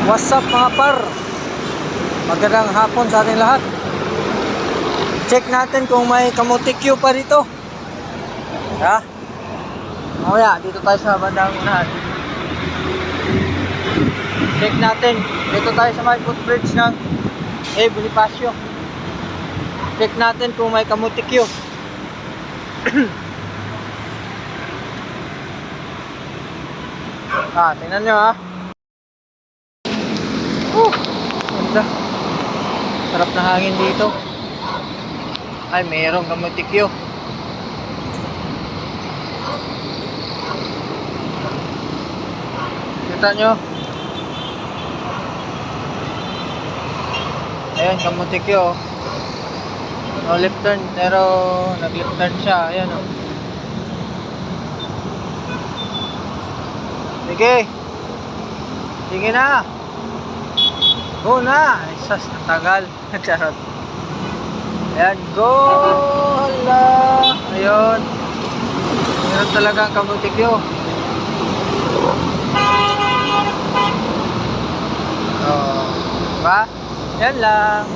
What's up mga par? Magandang hapon sa ating lahat. Check natin kung may kamuti Q pa dito. Ha? Mamaya, dito tayo sa bandang unahan. Check natin. Dito tayo sa may footbridge ng Bonifacio. Check natin kung may kamuti Q. Tingnan nyo ha. Ganda. Sarap na hangin dito. Ay, mayroong kamuti Q. Kita nyo? Ayan, kamuti Q. No left turn, pero nag left turn siya. Ayan o. Sige. Sige na. Go na. Isas, natagal. Charot. Ayan, go. Hala. Ayun. Meron talagang kamuti Q. Oh, diba? Yan lang.